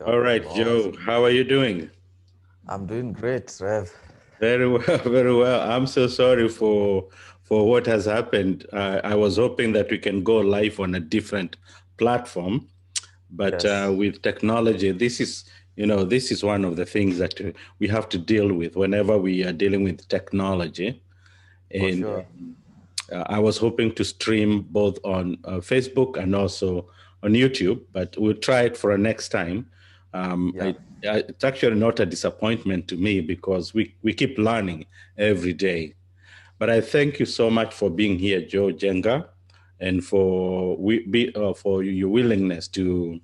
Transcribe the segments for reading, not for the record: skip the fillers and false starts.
All Yo, right, boss. Joe, how are you doing? I'm doing great, Rev. Very well, very well. I'm so sorry for what has happened. I was hoping that we can go live on a different platform, but Yes, with technology, this is one of the things that we have to deal with whenever we are dealing with technology. for And sure. I was hoping to stream both on Facebook and also on YouTube, but we'll try it for a next time. Yeah, It's actually not a disappointment to me because we keep learning every day. But I thank you so much for being here, Joe Jenga, and for your willingness to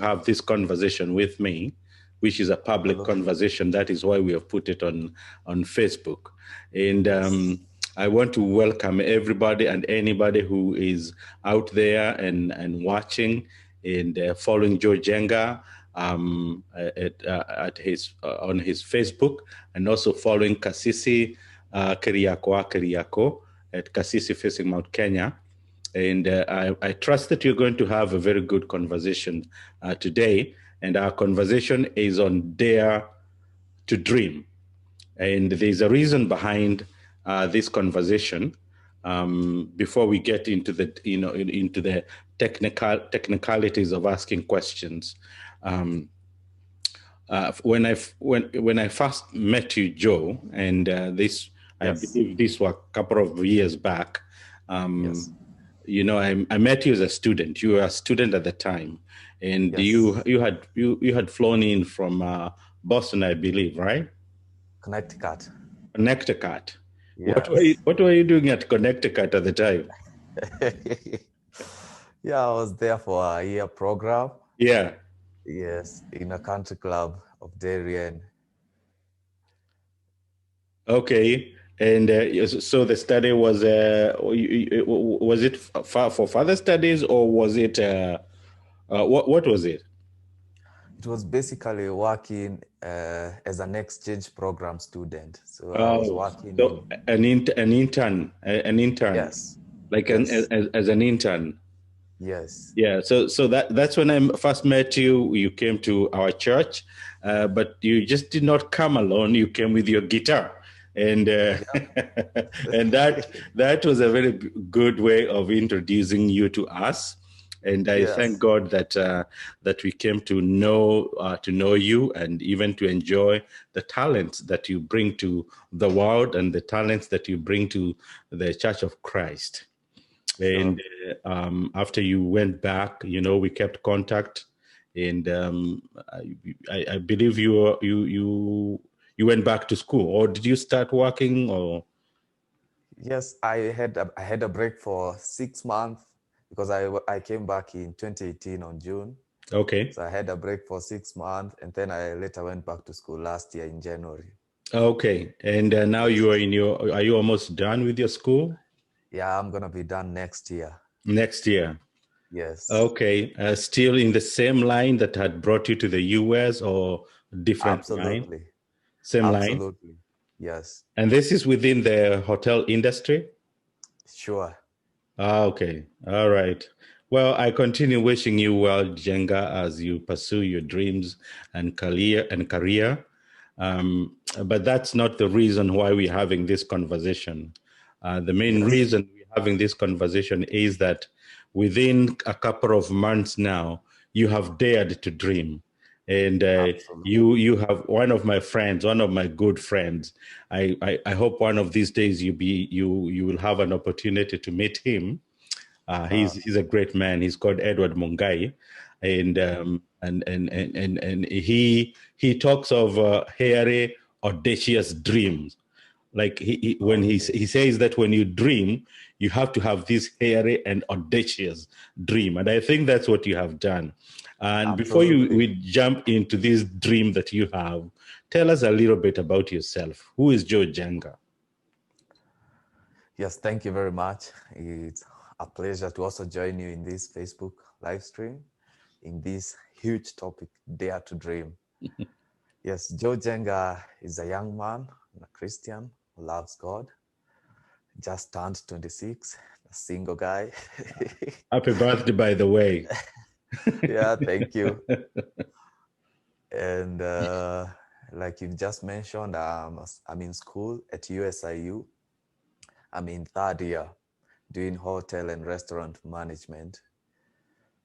have this conversation with me, which is a public absolutely. conversation. That is why we have put it on Facebook. And Yes, I want to welcome everybody and anybody who is out there and watching and following Joe Jenga at his on his Facebook, and also following Kasisi Kiriaku at Kasisi facing Mount Kenya. And I trust that you're going to have a very good conversation today. And our conversation is on Dare to Dream. And there's a reason behind this conversation. Before we get into into the technicalities of asking questions, um, when I first met you, Joe, and this I yes, believe this was a couple of years back. yes, Um, I met you as a student. You were a student at the time, and yes. you had flown in from Boston, I believe, right? Connecticut. Connecticut. Yes. What were you doing at Connecticut at the time? Yeah, I was there for a year program. Yeah. Yes, in a country club of Darien. Okay. And so the study was was it for further studies, or was it what was it? It was basically working as an exchange program student. So I was Oh, working so in, an intern, yes, like yes, as an intern. yes. Yeah, so that's when I first met you. You came to our church, but you just did not come alone. You came with your guitar, and Yeah. and that was a very good way of introducing you to us. And I thank Yes, God that we came to know you and even to enjoy the talents that you bring to the world and the talents that you bring to the Church of Christ. sure. And after you went back, we kept contact. And I believe you went back to school, or did you start working? Or Yes, I had a break for 6 months because I came back in 2018 on June. okay, So I had a break for 6 months and then I later went back to school last year in January. okay. And now you are Yes. in your. Are you almost done with your school? Yeah, I'm gonna be done next year. Next year. Yes, Okay. Still in the same line that had brought you to the US, or different line? absolutely. Same line. Absolutely. Yes, And this is within the hotel industry? sure. Okay. All right. Well, I continue wishing you well, Jenga, as you pursue your dreams and career. But that's not the reason why we're having this conversation. The main Yes, reason we're having this conversation is that within a couple of months now, you have dared to dream. And absolutely. you have one of my friends, one of my good friends. I hope one of these days you will have an opportunity to meet him. He's a great man. He's called Edward Mungai, and he talks of hairy, audacious dreams. Like Okay, he says that when you dream, you have to have this hairy and audacious dream, and I think that's what you have done. And before absolutely. we jump into this dream that you have, tell us a little bit about yourself. Who is Joe Jenga? Yes, thank you very much. It's a pleasure to also join you in this Facebook live stream in this huge topic, Dare to Dream. Yes, Joe Jenga is a young man, a Christian who loves God, just turned 26, a single guy. Happy birthday, by the way. Yeah, thank you. And like you've just mentioned, I'm in school at USIU. I'm in third year doing hotel and restaurant management.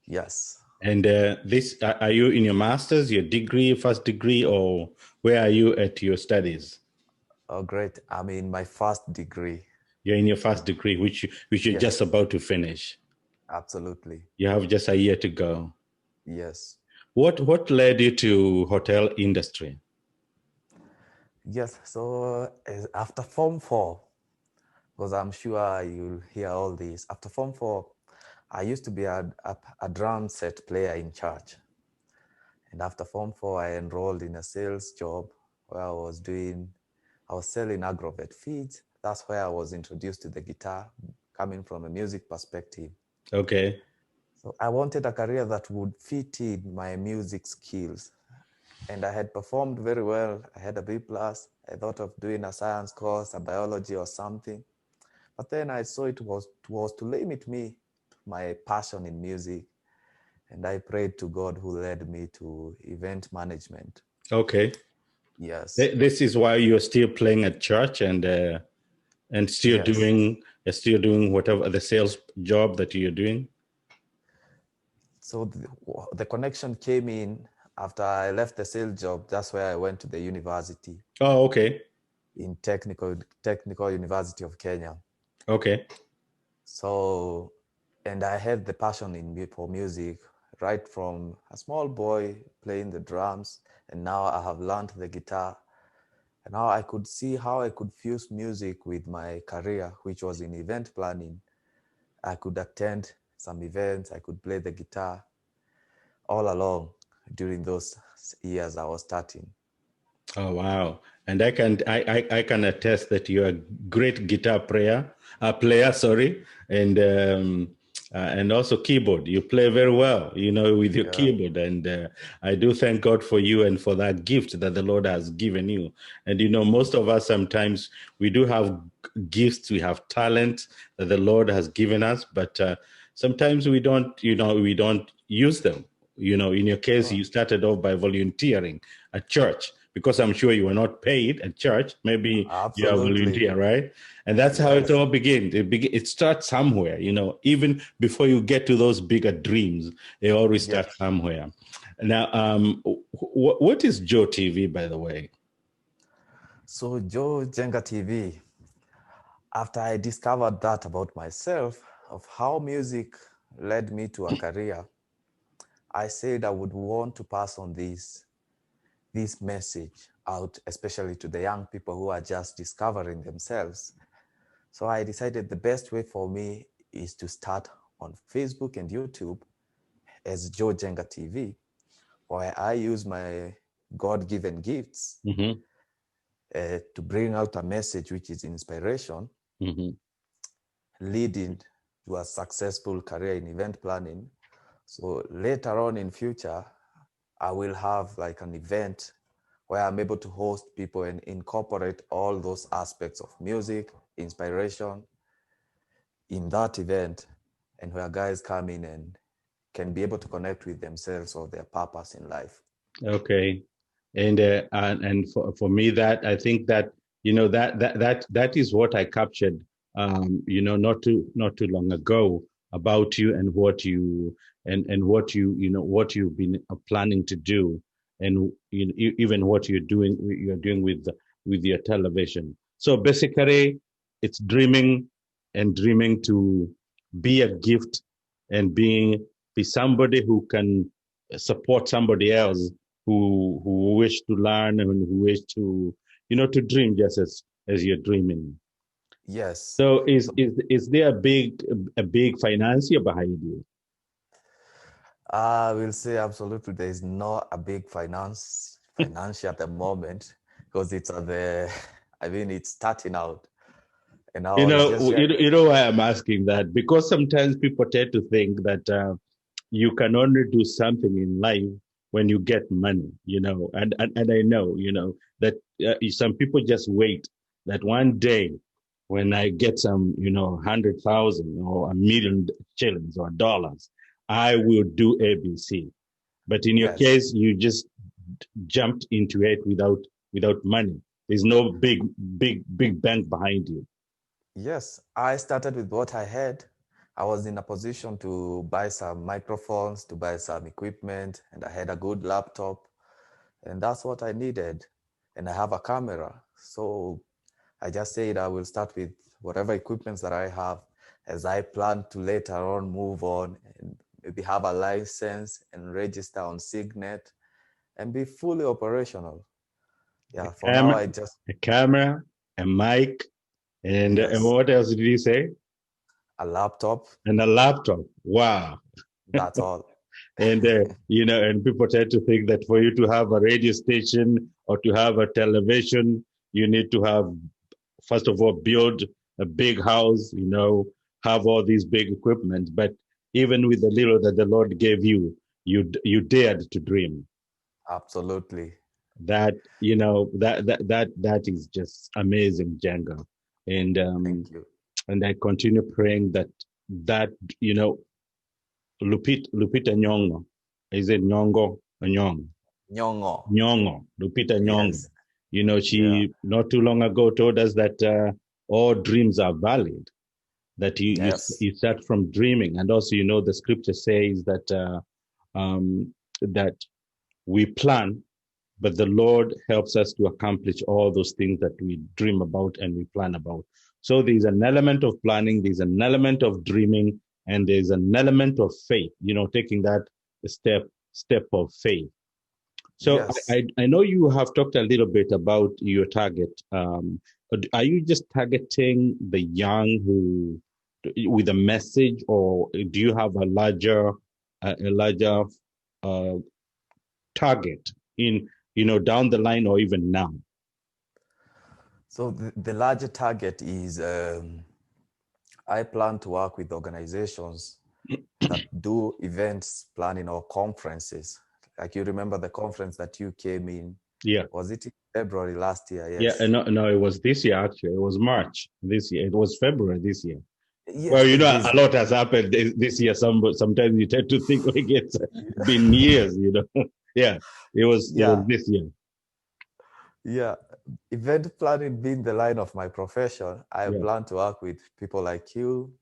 Yes. And are you in your master's, your degree, first degree, or where are you at your studies? Oh, great. I'm in my first degree. You're in your first degree, which you're Yes, just about to finish. absolutely. You have just a year to go. Yes. What led you to hotel industry? Yes. So after Form 4, because I'm sure you'll hear all this, after Form 4, I used to be a drum set player in church. And after Form 4, I enrolled in a sales job where I was selling agrovet feeds. That's where I was introduced to the guitar, coming from a music perspective. Okay. So I wanted a career that would fit in my music skills. And I had performed very well. I had a B+. I thought of doing a science course, a biology or something. But then I saw it was to limit me, my passion in music. And I prayed to God, who led me to event management. Okay. Yes. This is why you're still playing at church and still Yes. doing whatever the sales job that you're doing. So the connection came in after I left the sales job. That's where I went to the university. Oh, okay. In technical University of Kenya. Okay. So, and I had the passion for music right from a small boy playing the drums, and now I have learned the guitar. And now I could see how I could fuse music with my career, which was in event planning. I could attend some events, I could play the guitar all along during those years I was starting. Oh, wow. And I can attest that you're a great guitar player, sorry, and also keyboard. You play very well, with your keyboard. And I do thank God for you and for that gift that the Lord has given you. And most of us, sometimes we do have gifts, we have talent that the Lord has given us, but sometimes we don't use them. In your case, you started off by volunteering at church, because I'm sure you were not paid at church. Maybe you are a volunteer, right? And that's how it all begins. It starts somewhere, even before you get to those bigger dreams, they always start somewhere. Now, what is Joe TV, by the way? So Joe Njenga TV, after I discovered that about myself, of how music led me to a career, I said I would want to pass on this message out, especially to the young people who are just discovering themselves. So I decided the best way for me is to start on Facebook and YouTube as Joe Njenga TV, where I use my God-given gifts to bring out a message which is inspiration, leading to a successful career in event planning. So later on in future, I will have like an event where I'm able to host people and incorporate all those aspects of music, inspiration in that event, and where guys come in and can be able to connect with themselves or their purpose in life. Okay. And for me, that I think that that is what I captured not too long ago about you, and what you what what you've been planning to do, and even what you're doing with your television. So basically, it's dreaming to be a gift, and be somebody who can support somebody else who wish to learn, and who wish to to dream just as you're dreaming. Yes. So is there a big financier behind you? I will say absolutely there is not a big financial at the moment, because it's it's starting out. And I was why I'm asking that, because sometimes people tend to think that you can only do something in life when you get money, and I know, that some people just wait that one day when I get some, 100,000 or 1,000,000 shillings or dollars, I will do ABC. But in your case, you just jumped into it without money. There's no big bank behind you. Yes, I started with what I had. I was in a position to buy some microphones, to buy some equipment, and I had a good laptop, and that's what I needed. And I have a camera. So I just said I will start with whatever equipments that I have, as I plan to later on move on and maybe have a license and register on Signet and be fully operational. Yeah, for now I just, A camera, a mic, and yes, what else did you say? a laptop, And a laptop. Wow. that's all. And and people tend to think that for you to have a radio station or to have a television, you need to have, first of all, build a big house, have all these big equipment. But even with the little that the Lord gave you, you dared to dream. Absolutely. That that is just amazing, Njenga. And Thank you. and I continue praying that you know Lupita Nyong'o, is it Nyong'o or Nyong? Nyongo. Nyong'o, Lupita Nyong'o. Yes. Yeah. She not too long ago told us that all dreams are valid. That Yes. you start from dreaming, and also the scripture says that we plan, but the Lord helps us to accomplish all those things that we dream about and we plan about. So there's an element of planning, there's an element of dreaming, and there's an element of faith, taking that step of faith. So Yes. I know you have talked a little bit about your target. Are you just targeting the young who with a message, or do you have a larger uh, target in down the line or even now? So the larger target is I plan to work with organizations that do events planning or conferences. Like you remember the conference that you came in. Yeah. Was it in February last year? Yeah, Yes. no, it was this year actually. It was March this year. It was February this year. Well, Yes, a lot has happened this year. Sometimes you tend to think like it's been years. Yeah, it was yeah, this year. yeah. Event planning being the line of my profession, I Yeah. plan to work with people like you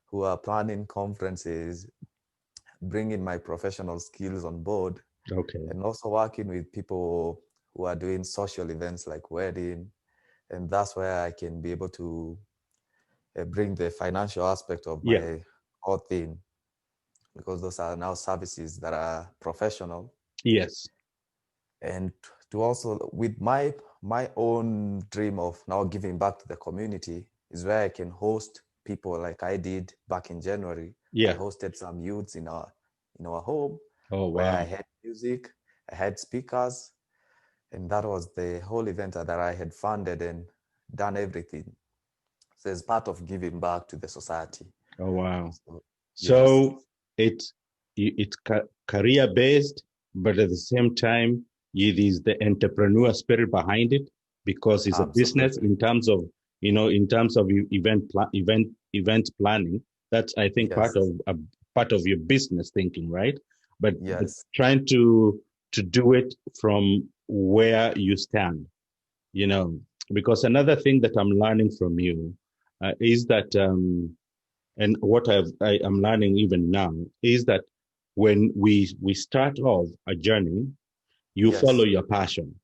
who are planning conferences, bringing my professional skills on board, Okay. and also working with people who are doing social events like wedding. And that's where I can be able to bring the financial aspect of Yeah. my whole thing, because those are now services that are professional. Yes. And to also with my own dream of now giving back to the community is where I can host people like I did back in January. I Yeah. hosted some youths in our home Oh where I wow. had music, I had speakers, and that was the whole event that I had funded and done everything. So it's part of giving back to the society. Oh wow. So, yes, So it's career based, but at the same time, it is the entrepreneur spirit behind it, because it's a business absolutely. in terms of event planning. That's, I think, Yes, part of your business thinking, right? But yes, trying to do it from where you stand, you know, because another thing that I'm learning from you is that. And what I am learning even now is that when we start off a journey, you follow yes, your passion.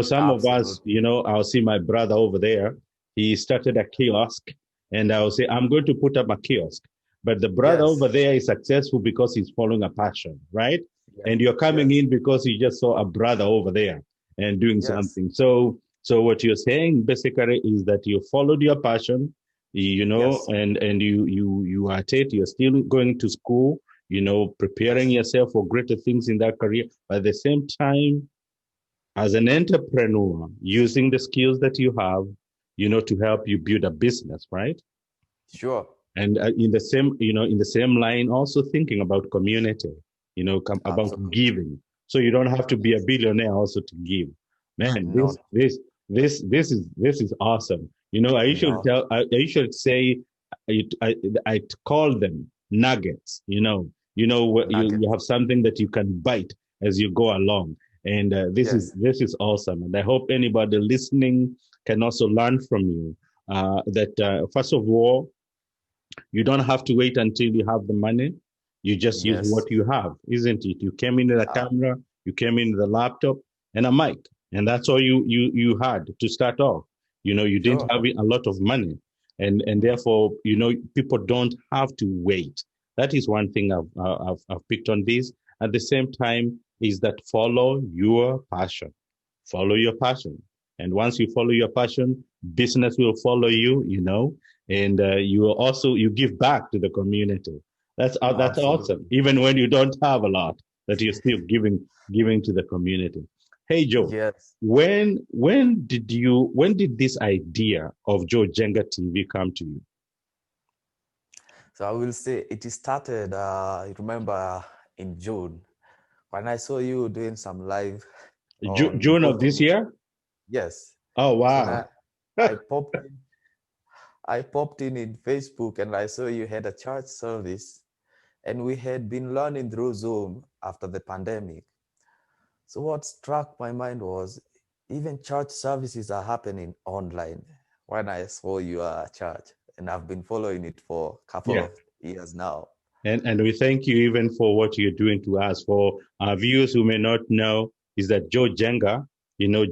Some of us, absolutely. I'll see my brother over there. He started a kiosk, and I'll say, I'm going to put up a kiosk. But the brother Yes, over there is successful because he's following a passion, right? yes, And you're coming yes, in because you just saw a brother over there and doing yes, something. So what you're saying basically is that you followed your passion, yes, and you are at it. You're still going to school, preparing yes, yourself for greater things in that career. But at the same time, as an entrepreneur, using the skills that you have, to help you build a business, right? sure. And in the same line, also thinking about community, about Absolutely. giving. So you don't have to be a Yes. billionaire also to give. Man, No, this is awesome. I usually no. tell, I usually say, I call them nuggets. You Nugget. have something that you can bite as you go along, And Yes. this is awesome. And I hope anybody listening can also learn from you. First of all, you don't have to wait until you have the money. You just use Yes. what you have, isn't it? You came in with a Yeah. camera, you came in with a laptop and a mic, and that's all you had to start off. You didn't Sure. have a lot of money, and therefore, people don't have to wait. That is one thing I've picked on this. At the same time, is that follow your passion. Follow your passion, and once you follow your passion, business will follow you. And you will also you give back to the community. That's awesome. Absolutely. Even when you don't have a lot, that you're still giving to the community. Hey Joe, Yes. when did this idea of Joe Jenga TV come to you? So I will say it started, I remember in June when I saw you doing some live on June of this GoTV. year? Yes. Oh So now wow. I popped in, I popped in Facebook and I saw you had a church service and we had been learning through Zoom after the pandemic. So what struck my mind was even church services are happening online. When I saw your church, and I've been following it for a couple Yeah. of years now. And we thank you even for what you're doing to us. For our viewers who may not know, is that Joe Jenga,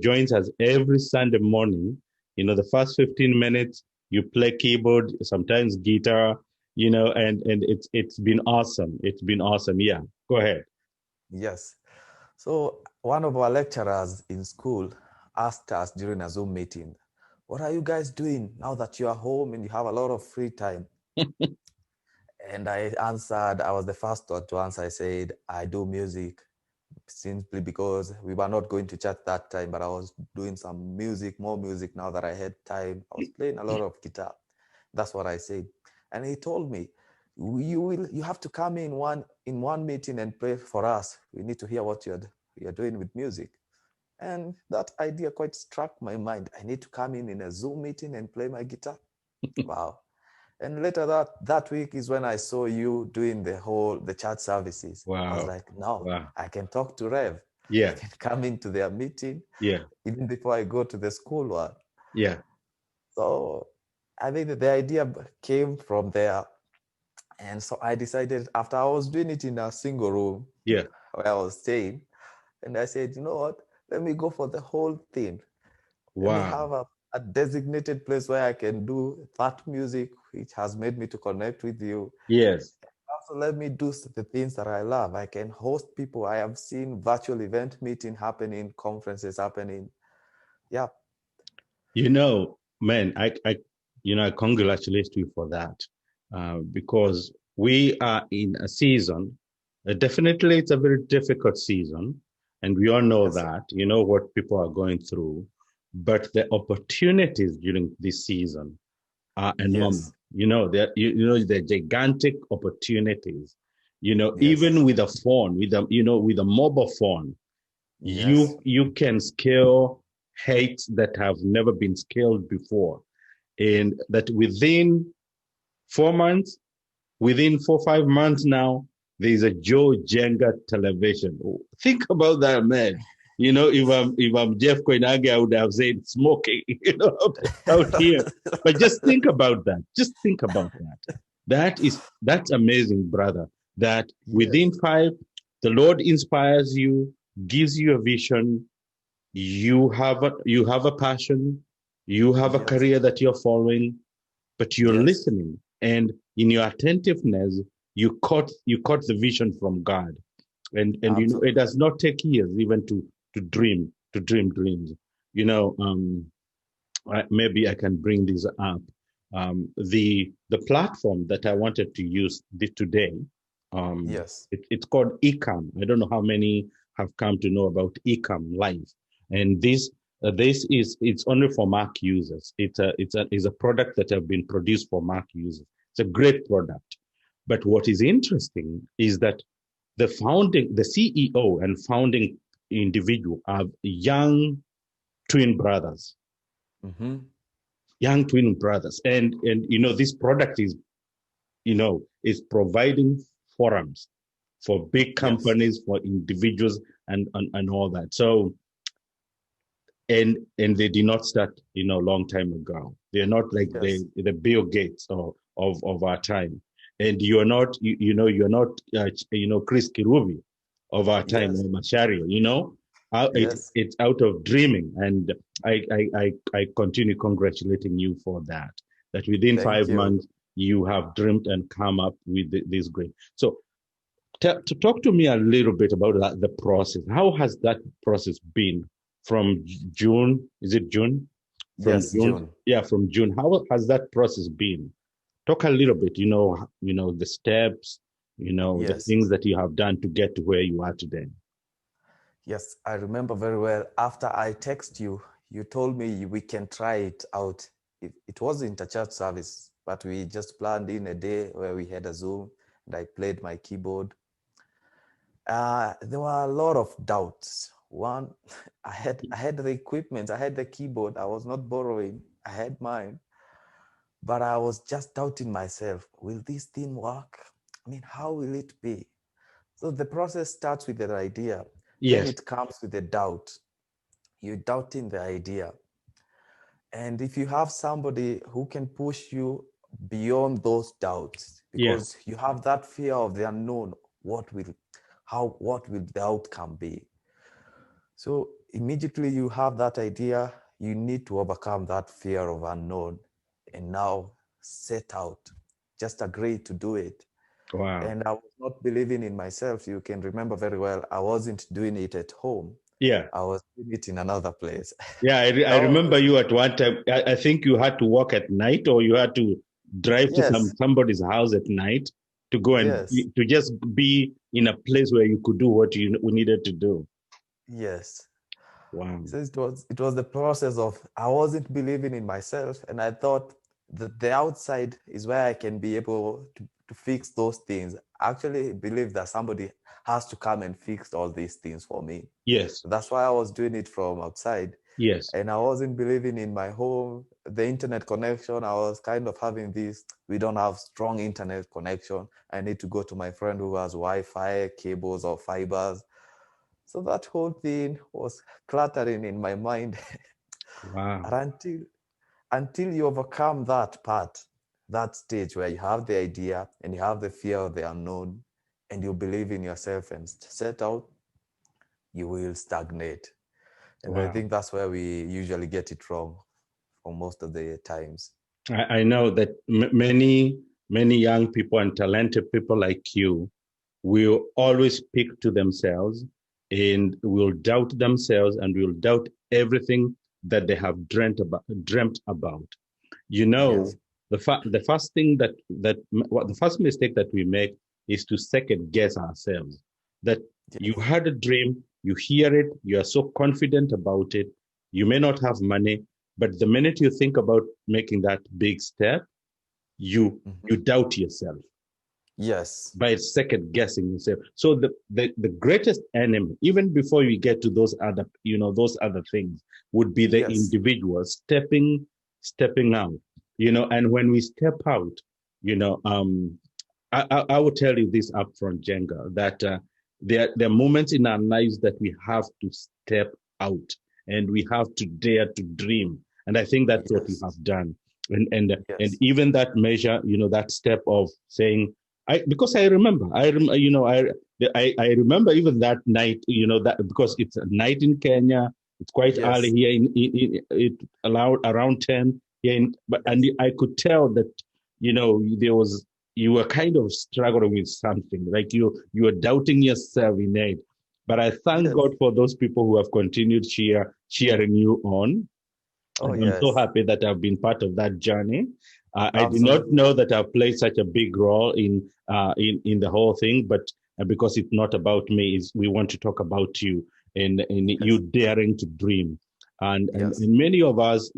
joins us every Sunday morning. The first 15 minutes, you play keyboard, sometimes guitar, and it's been awesome. It's been awesome. Yeah. Go ahead. Yes. So one of our lecturers in school asked us during a Zoom meeting, what are you guys doing now that you are home and you have a lot of free time? And I answered, I was the first one to answer. I said, I do music simply because we were not going to church that time, but I was doing some music, more music now that I had time. I was playing a lot of guitar. That's what I said. And he told me, you have to come in one meeting and pray for us. We need to hear what you're doing with music. And that idea quite struck my mind. I need to come in a Zoom meeting and play my guitar. Wow. And later that week is when I saw you doing the church services. I was Wow. like, no, Wow. I can talk to Rev. I Yeah. can come into their meeting Yeah. even before I go to the school one. Yeah. So I think that the idea came from there. And so I decided after I was doing it in a single room Yeah. where I was staying, and I said, you know what? Let me go for the whole thing. Let me Wow. have a designated place where I can do that music, which has made me to connect with you. Yes. Also, let me do the things that I love. I can host people. I have seen virtual event meeting happening, conferences happening. Yeah. Man, I congratulate you for that, because we are in a season. Definitely, it's a very difficult season, and we all know Yes, sir. that. You know what people are going through, but the opportunities during this season are enormous. Yes. The gigantic opportunities. Yes. Even with a phone, with a mobile phone, Yes. you can scale heights that have never been scaled before, and that within 4 months, within 4 5 months now, there's a Joe Jenga television. Think about that, man. If I'm Jeff Koinange, I would have said smoking, out here. But just think about that. Just think about that. That's amazing, brother. That within Yes. five, the Lord inspires you, gives you a vision, you have a passion, you have a Yes. career that you're following, but you're Yes. listening, and in your attentiveness, you caught the vision from God. And it Absolutely. does not take years even to dream dreams. Maybe I can bring this up. The platform that I wanted to use today, Yes. it's called Ecam. I don't know how many have come to know about Ecam Live, and this is it's only for Mac users. It's a product that have been produced for Mac users. It's a great product. But what is interesting is that the CEO and founding individual are twin brothers, Mm-hmm. young twin brothers, and this product is providing forums for big Yes. companies, for individuals. and all that. So and they did not start long time ago. They're not like Yes. the Bill Gates of our time. And you're not you're not Chris Kirubi of our time, Yes. or Macharia. Yes. It's out of dreaming. And I continue congratulating you for that, that within Thank five you. months you have dreamed and come up with this great. So to talk to me a little bit about that, the process. How has that process been from June? Is it June? From Yes, June? June. Yeah, from June. How has that process been? Talk a little bit, the steps, the Yes. things that you have done to get to where you are today. Yes, I remember very well. After I text you, you told me we can try it out. It wasn't a church service, but we just planned in a day where we had a Zoom and I played my keyboard. There were a lot of doubts. One, I had the equipment, I had the keyboard. I was not borrowing. I had mine, but I was just doubting myself. Will this thing work? I mean, how will it be? So the process starts with the idea. Then Yes. it comes with the doubt. You're doubting the idea. And if you have somebody who can push you beyond those doubts, Yeah. because you have that fear of the unknown, what will the outcome be? So immediately you have that idea, you need to overcome that fear of unknown and now set out, just agree to do it. Wow. And I was not believing in myself. You can remember very well, I wasn't doing it at home. Yeah. I was doing it in another place. Yeah. I That remember was, you at one time. I think you had to walk at night, or you had to drive to yes, somebody's house at night to go and yes, to just be in a place where you could do what you needed to do. yes. Wow. So it was the process of, I wasn't believing in myself, and I thought that the outside is where I can be able to fix those things. I actually believe that somebody has to come and fix all these things for me. Yes. That's why I was doing it from outside. Yes. And I wasn't believing in my home, the internet connection. I was kind of having this, we don't have strong internet connection. I need to go to my friend who has Wi-Fi, cables or fibers. So that whole thing was cluttering in my mind. Wow. And until you overcome that part, that stage where you have the idea and you have the fear of the unknown and you believe in yourself and set out, you will stagnate. And I Wow. think that's where we usually get it wrong for most of the times. I know that many young people and talented people like you will always speak to themselves and will doubt themselves and will doubt everything that they have dreamt about. You know, Yes, the first thing what the first mistake that we make is to second guess ourselves. That you yes, had a dream, you hear it, you are so confident about it. You may not have money, but the minute you think about making that big step, mhm, you doubt yourself yes, by second guessing yourself. So the greatest enemy, even before you get to those other things, would be the yes, individual stepping out. And when we step out, you know, um, I will tell you this upfront, Jenga, that there are moments in our lives that we have to step out and we have to dare to dream. And I think that's what you yes, have done. And yes, even that measure, that step of saying, because I remember, I remember even that night, that because it's a night in Kenya, it's quite early yes, here in it allowed around 10 here and yes, I could tell that, there was, you were kind of struggling with something, like you were doubting yourself in it. But I thank yes. God for those people who have continued cheering you on. Oh, And I'm so yes, happy that I've been part of that journey. I did not absolutely. know that I've played such a big role in the whole thing, but because it's not about me, is we want to talk about you and you Yes, daring to dream. And yes, many of us,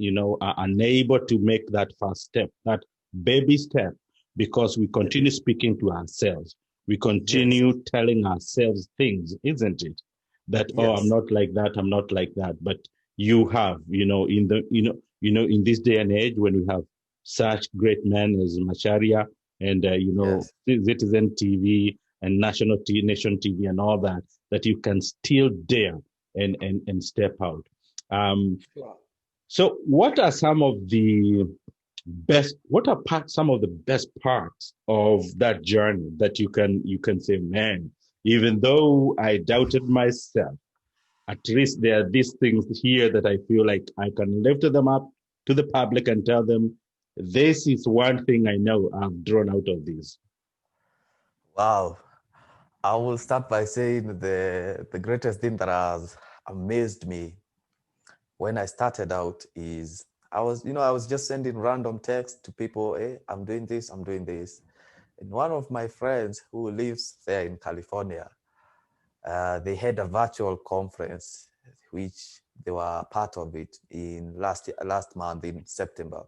are unable to make that first step, that baby step, because we yes, continue speaking to ourselves. We yes, continue telling ourselves things, isn't it? That, oh, I'm yes, not like that, I'm not like that. But you have, in this day and age when we have such great men as Macharia and yes, Citizen TV. and nation TV and all that, that you can still dare and step out. Sure. So what are some of the some of the best parts of that journey that you can say, man, even though I doubted myself, at least there are these things here that I feel like I can lift them up to the public and tell them, this is one thing I know I've drawn out of this. Wow. I will start by saying the greatest thing that has amazed me when I started out is I was just sending random texts to people, hey, I'm doing this, I'm doing this. And one of my friends who lives there in California, they had a virtual conference, which they were part of it in last month in September.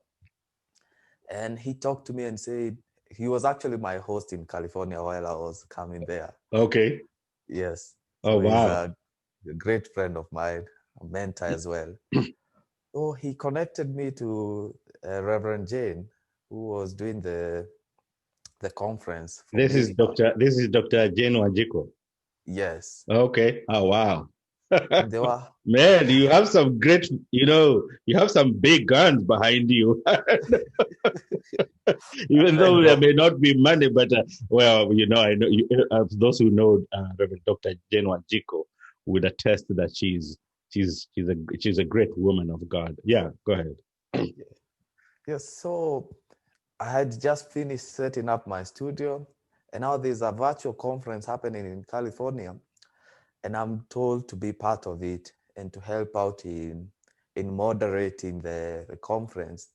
And he talked to me and said, he was actually my host in California while I was coming there. Okay. Yes. Oh, So he's wow. a great friend of mine, a mentor as well. So he connected me to Reverend Jane, who was doing the conference for me. This is Dr. Jane Wanjiko. Yes. Okay. Oh, wow. And they were Man, you have some great, you have some big guns behind you. Even though thank there God. may not be money, but well, I know those who know Reverend Dr. Jane Wanjiko would attest that she's a great woman of God. Yeah, go ahead. Yes. So I had just finished setting up my studio, and now there's a virtual conference happening in California, and I'm told to be part of it and to help out in moderating the conference.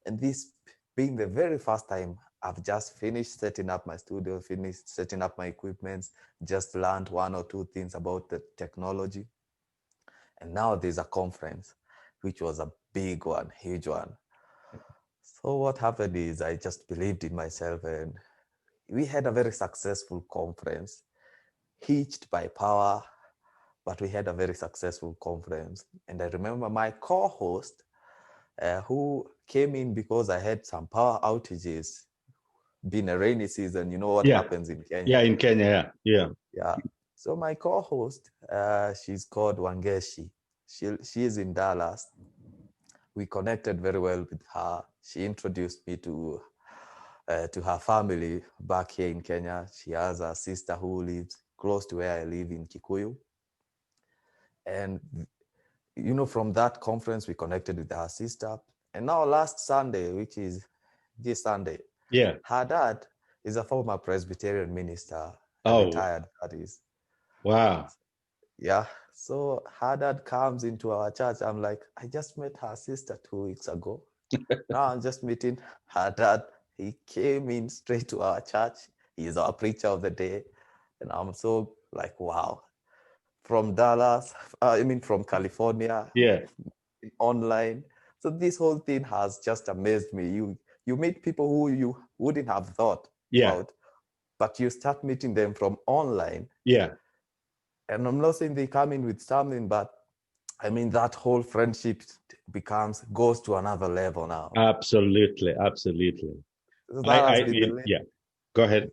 And this being the very first time I've just finished setting up my studio, finished setting up my equipment, just learned one or two things about the technology. And now there's a conference, which was a big one, huge one. So what happened is I just believed in myself, and we had a very successful conference, hitched by power, but we had a very successful conference. And I remember my co-host, who came in because I had some power outages, being a rainy season, you know what Yeah, happens in yeah, Kenya. in Kenya, yeah. Yeah. So my co-host, she's called Wangeshi. She is in Dallas. We connected very well with her. She introduced me to her family back here in Kenya. She has a sister who lives close to where I live in Kikuyu. And, from that conference, we connected with her sister. And now last Sunday, which is this Sunday, Yeah. her dad is a former Presbyterian minister, a Oh, retired, that is. wow. Yeah. So her dad comes into our church. I'm like, I just met her sister 2 weeks ago. Now I'm just meeting her dad. He came in straight to our church. He's our preacher of the day. And I'm so like, wow. From Dallas, from California, Yeah, online. So this whole thing has just amazed me. You meet people who you wouldn't have thought yeah, about, but you start meeting them from online. yeah. And I'm not saying they come in with something, but that whole friendship goes to another level now. Absolutely, absolutely. So that has been Yeah. Go ahead.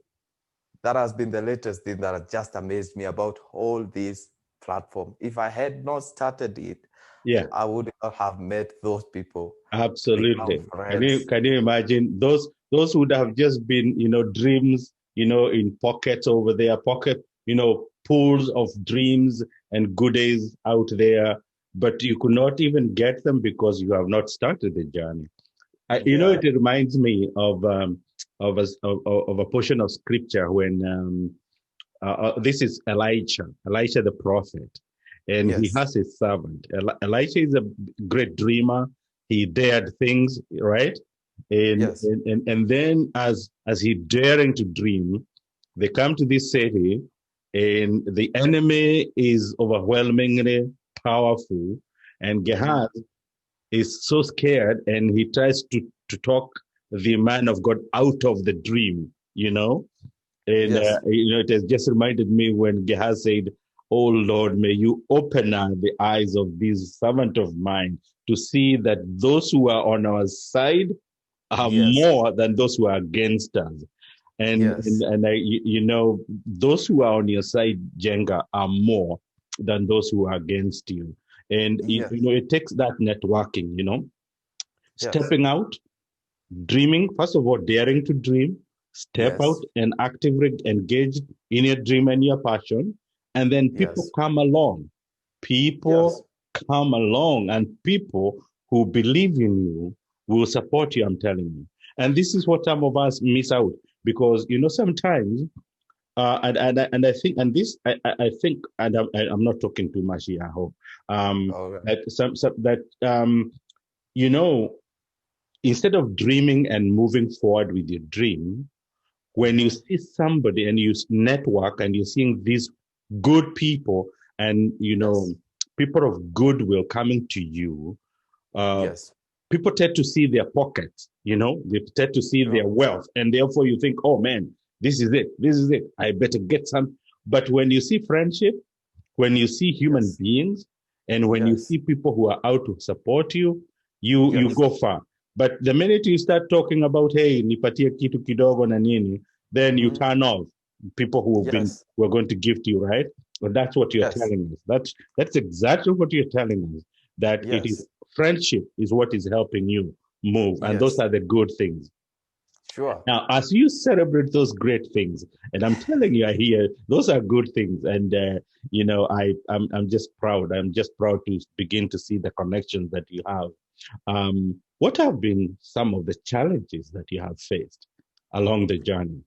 that has been the latest thing that has just amazed me about all this platform. If I had not started it, Yeah, I would not have met those people, become absolutely. friends. Can you imagine those would have just been, dreams, in pockets over there, pools of dreams and goodies out there, but you could not even get them because you have not started the journey. Yeah. It reminds me of a portion of scripture when this is Elisha the prophet, and he Yes. has his servant. Elisha is a great dreamer. He dared things, right? Yes. And then as he daring to dream, they come to this city, and the enemy is overwhelmingly powerful, and Mhm. Gehazi is so scared, and he tries to talk the man of God out of the dream. And, Yes. it has just reminded me when Gehazi said, "Oh Lord, may you open the eyes of this servant of mine to see that those who are on our side are Yes. more than those who are against us." Yes. And those who are on your side, Jenga, are more than those who are against you. And Yes. it takes that networking, Yes. stepping out, dreaming, first of all, daring to dream, step out Yes. and actively engage in your dream and your passion. And then people Yes. come along. Yes. People come along, and people who believe in you will support you, I'm telling you. And this is what some of us miss out because, sometimes, and I think, and this, I think, and I'm not talking too much here, I hope, All right. that you know, instead of dreaming and moving forward with your dream, when you Mm-hmm. see somebody and you network and you're seeing these good people and, Yes. people of goodwill coming to you, uh, Yes. people tend to see their pockets, they tend to see their Sure. wealth. And therefore you think, oh man, this is it. This is it. I better get some. But when you see friendship, when you see human Yes. beings, and when you Yes. see people who are out to support you, you Yes. go far. But the minute you start talking about, hey, nipatie kitu kidogo na nini, then you Mm-hmm. turn off people Yes. who are going to give to you, right? But that's what you're Yes. telling us. That's exactly what you're telling us. That it is Yes. friendship is what is helping you move, and those Yes. are the good things. Sure. Now, as you celebrate those great things, and I'm telling you, I hear those are good things, and I'm just proud. I'm just proud to begin to see the connections that you have. What have been some of the challenges that you have faced along the journey?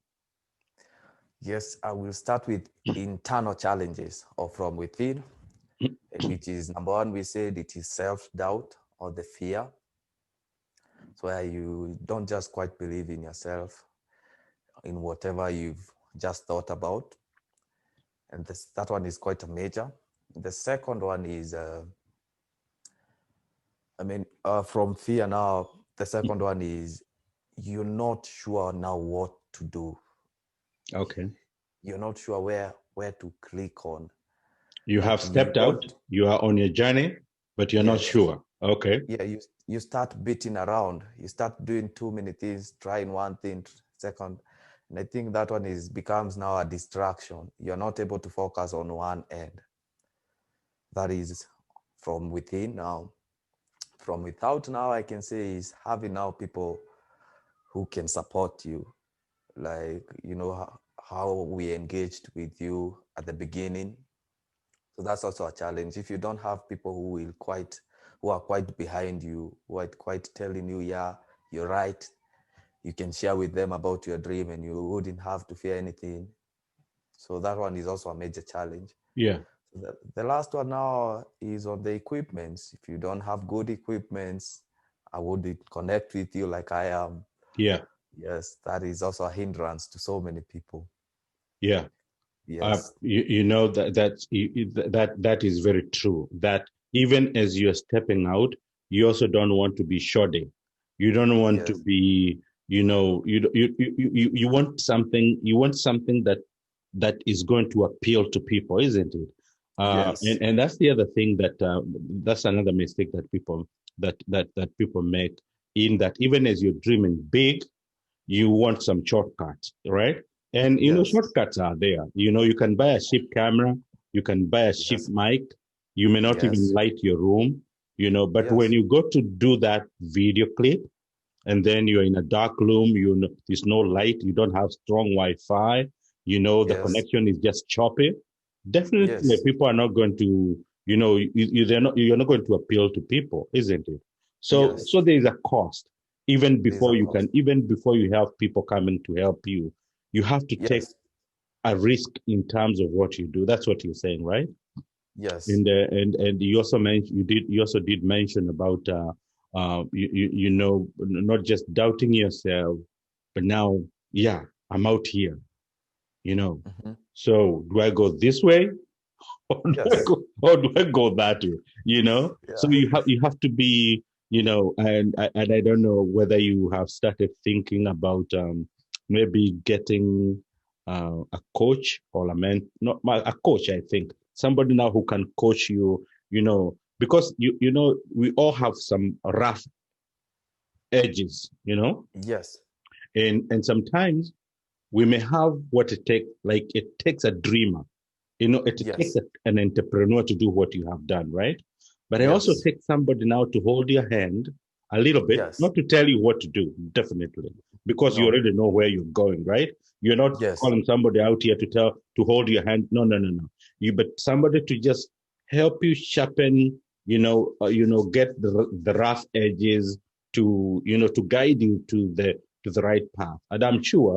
Yes, I will start with internal challenges or from within, which is number one, we said it is self-doubt or the fear. So where you don't just quite believe in yourself, in whatever you've just thought about. And that one is quite a major. The second one is, from fear now, the second one is you're not sure now what to do. Okay. You're not sure where to click on. You have Like you stepped out, don't, you are on your journey, but you're not yes. sure. Okay. Yeah, you start beating around. You start doing too many things, trying one thing, second. And I think that one becomes now a distraction. You're not able to focus on one end. That is from within now. From without now, I can say is having now people who can support you. Like, how we engaged with you at the beginning. So that's also a challenge. If you don't have people who are quite behind you, who are quite telling you, yeah, you're right, you can share with them about your dream and you wouldn't have to fear anything. So that one is also a major challenge. Yeah. The last one now is on the equipments. If you don't have good equipments, I wouldn't connect with you like I am. Yeah. Yes, that is also a hindrance to so many people. Yeah. Yes, That is very true. That even as you're stepping out, you also don't want to be shoddy. You don't want to yes, be, you want something. You want something that is going to appeal to people, isn't it? yes, And that's the other thing that's another mistake that people make. In that, even as you're dreaming big, you want some shortcuts, right? And yes, shortcuts are there. You can buy a cheap camera, you can buy a cheap yes, mic, you may not even yes, light your room, but when yes, you go to do that video clip, and then you're in a dark room, there's no light, you don't have strong Wi-Fi, the yes, connection is just choppy. Definitely, yes, people are not going to, you're not going to appeal to people, isn't it? So yes. there is a cost. Even There's a before cost. even before you have people coming to help you, you have to take Yes, a risk in terms of what you do. That's what you're saying, right? yes, And you also mentioned you also did mention about not just doubting yourself, but now, yeah, I'm out here, you know. hmm, So do I go this way, yes, or do I go that way? So yeah, you have to be, and I don't know whether you have started thinking about maybe getting a coach or a man, not a coach. I think somebody now who can coach you. Because we all have some rough edges, yes, and sometimes we may have what it takes, like it takes a dreamer, it takes Yes. an entrepreneur to do what you have done, right? But I also Yes. take somebody now to hold your hand a little bit, Yes. not to tell you what to do, definitely, because you No. already know where you're going, right? You're not Yes. calling somebody out here to hold your hand. No, no, no, no. But somebody to just help you sharpen, get the rough edges to guide you to the right path. And I'm sure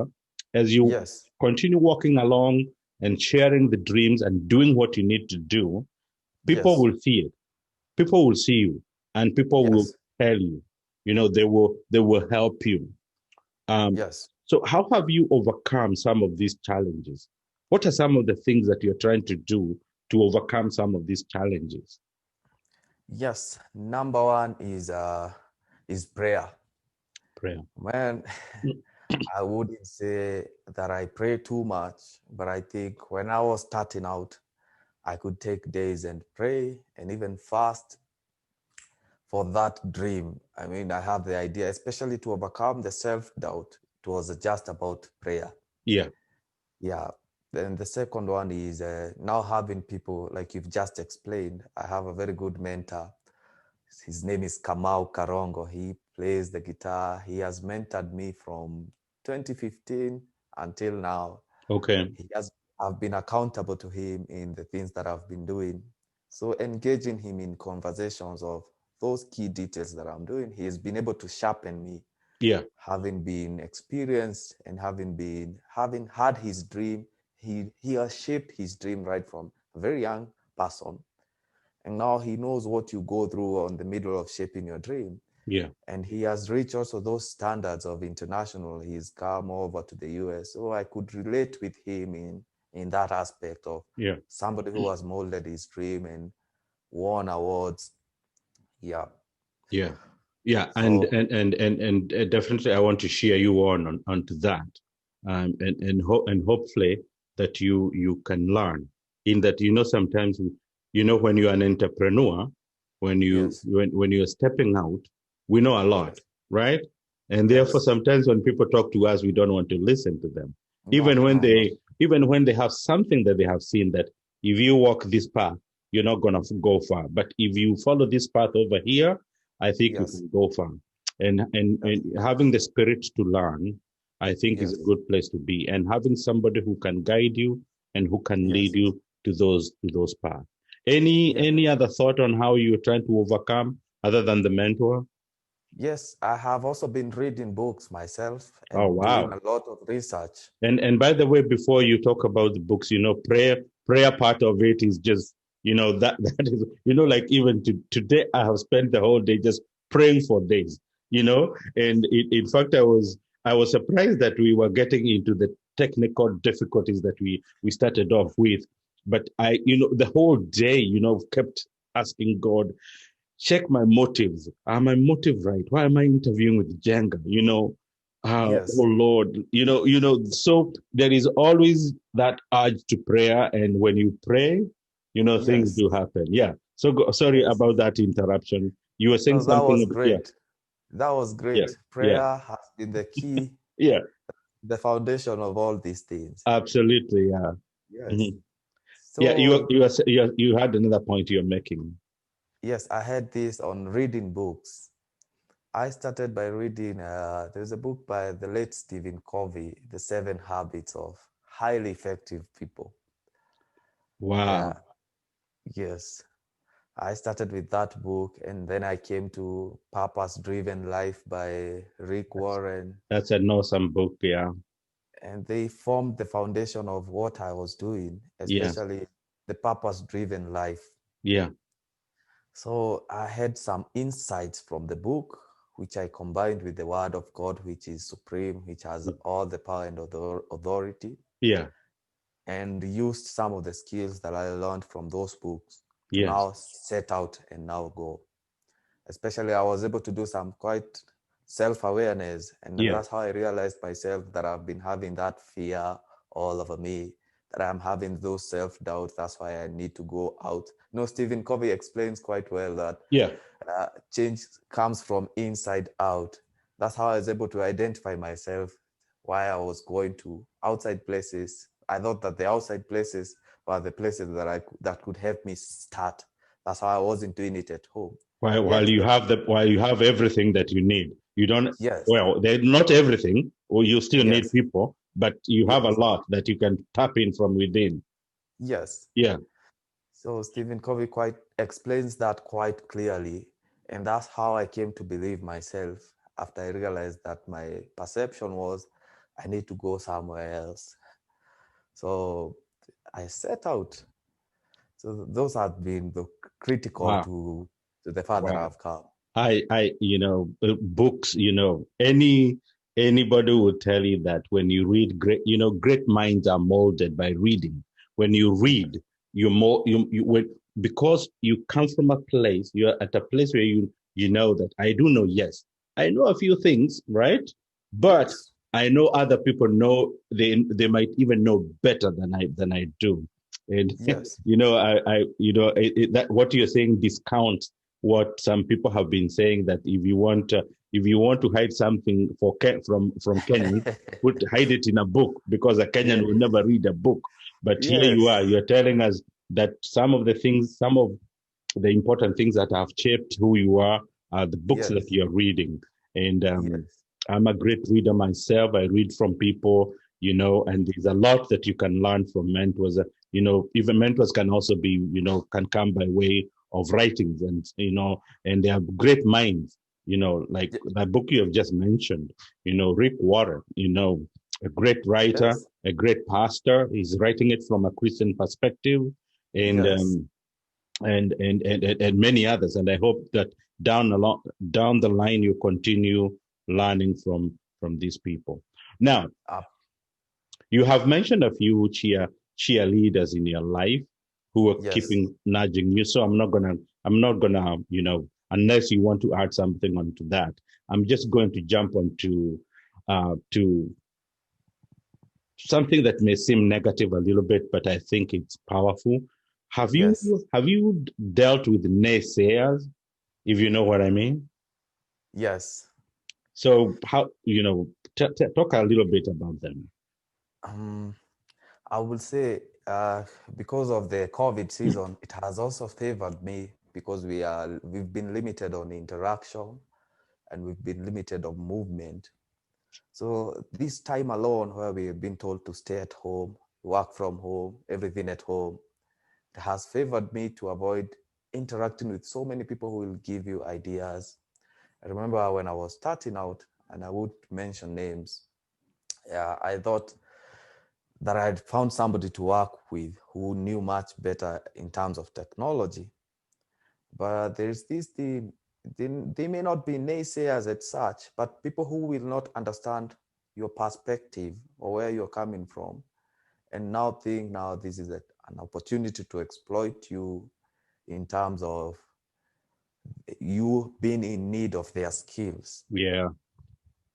as you Yes. continue walking along and sharing the dreams and doing what you need to do, people Yes. will see it. People will see you, and people will Yes. tell you. They will help you. Um, Yes. so, how have you overcome some of these challenges? What are some of the things that you're trying to do to overcome some of these challenges? Yes. Number one is prayer. Prayer. Man, I wouldn't say that I pray too much, but I think when I was starting out, I could take days and pray and even fast for that dream. I mean, I have the idea, especially to overcome the self-doubt. It was just about prayer. Yeah. Yeah. Then the second one is now having people like you've just explained. I have a very good mentor. His name is Kamau Karongo. He plays the guitar. He has mentored me from 2015 until now. Okay. I've been accountable to him in the things that I've been doing. So engaging him in conversations of those key details that I'm doing, he has been able to sharpen me, Yeah. having been experienced and having had his dream. He has shaped his dream right from a very young person. And now he knows what you go through on the middle of shaping your dream. Yeah. And he has reached also those standards of international. He's come over to the US. So I could relate with him in that aspect of Yeah. somebody who has molded his dream and won awards. Yeah. Yeah. Yeah. And So and and and and definitely, I want to share you onto that, and hopefully that you can learn in that. Sometimes when you're an entrepreneur, yes, when you're stepping out, we know a lot, yes, right? And therefore, yes. sometimes when people talk to us, we don't want to listen to them, No, even when no, no. they have something that they have seen that if you walk this path, you're not gonna go far. But if you follow this path over here, I think you Yes, can go far. And yes, having the spirit to learn, I think, is a yes, good place to be. And having somebody who can guide you and who can lead yes, you to those paths. Any yes. any other thought on how you're trying to overcome other than the mentor? Yes, I have also been reading books myself Oh, and doing wow. a lot of research. And by the way, before you talk about the books, prayer part of it is just, that is, like even today I have spent the whole day just praying for days, and in fact I was surprised that we were getting into the technical difficulties that we started off with. But the whole day, kept asking God, check my motives. Are my motive right? Why am I interviewing with Jenga? Oh Yes, Lord, so there is always that urge to prayer. And when you pray, things yes, do happen. Yeah. So sorry yes. about that interruption. You were saying No, that something was about, yeah, great. That was yeah, great. yeah, Prayer has been the key, yeah, the foundation of all these things. absolutely. Yeah. Yes. Mhm. Yeah. So, You had another point you're making. yes, I had this on reading books. I started by reading, there's a book by the late Stephen Covey, The Seven Habits of Highly Effective People. Yeah, Wow. yes. I started with that book and then I came to Purpose Driven Life by Rick That's, Warren. that's an awesome book. Yeah. And they formed the foundation of what I was doing, Yes. especially the purpose driven life. Yeah. So I had some insights from the book, which I combined with the word of God, which is supreme, which has all the power and authority, Yeah. and used some of the skills that I learned from those books to Yes. now set out and now go. Especially, I was able to do some quite self-awareness, and Yeah. that's how I realized myself that I've been having that fear all over me, that I'm having those self-doubts. That's why I need to go out. Stephen Covey explains quite well that Yeah. change comes from inside out. That's how I was able to identify myself why I was going to outside places. I thought that the outside places were the places that could help me start. That's how I wasn't doing it at home. While Yet you have everything that you need, you don't. yes, Well, they're not everything, or you still need yes, people, but you have a yes, lot that you can tap in from within. yes. Yeah. So Stephen Covey quite explains that quite clearly. And that's how I came to believe myself after I realized that my perception was I need to go somewhere else. So I set out. So those have been the critical Wow. to the further Wow. I've come. Books, anybody will tell you that when you read great minds are molded by reading. When you read, you're more, because you come from a place, you're at a place where you know that I do know, yes, I know a few things, right? But Yes, I know other people know, they might even know better than I do. And, yes, that what you're saying discounts what some people have been saying, that if you want to hide something from Kenyans, hide it in a book, because a Kenyan yeah, will never read a book. But here yes, you're telling us that some of the important things that have shaped who you are the books that yes, you're reading. And yes, I'm a great reader myself. I read from people, and there's a lot that you can learn from mentors. Even mentors can also be, can come by way of writings, and they have great minds, like ye- the book you have just mentioned, Rick Warren, a great writer, yes, a great pastor. He's writing it from a Christian perspective, and yes. and many others. And I hope that down the line you continue learning from these people. Now, Uh, you have mentioned a few cheerleaders in your life who are yes. keeping nudging you. So I'm not gonna, unless you want to add something onto that. I'm just going to jump onto to something that may seem negative a little bit, but I think it's powerful. Have you Yes. have you dealt with naysayers, if you know what I mean? Yes. So how talk a little bit about them. Um, I will say because of the COVID season, it has also favored me because we've been limited on interaction and we've been limited on movement. So this time alone, where we have been told to stay at home, work from home, everything at home, it has favored me to avoid interacting with so many people who will give you ideas. I remember when I was starting out, and I would mention names. Yeah, I thought that I had found somebody to work with who knew much better in terms of technology. But there's this thing, they may not be naysayers as such, but people who will not understand your perspective or where you're coming from, and now think now this is an opportunity to exploit you in terms of you being in need of their skills. Yeah,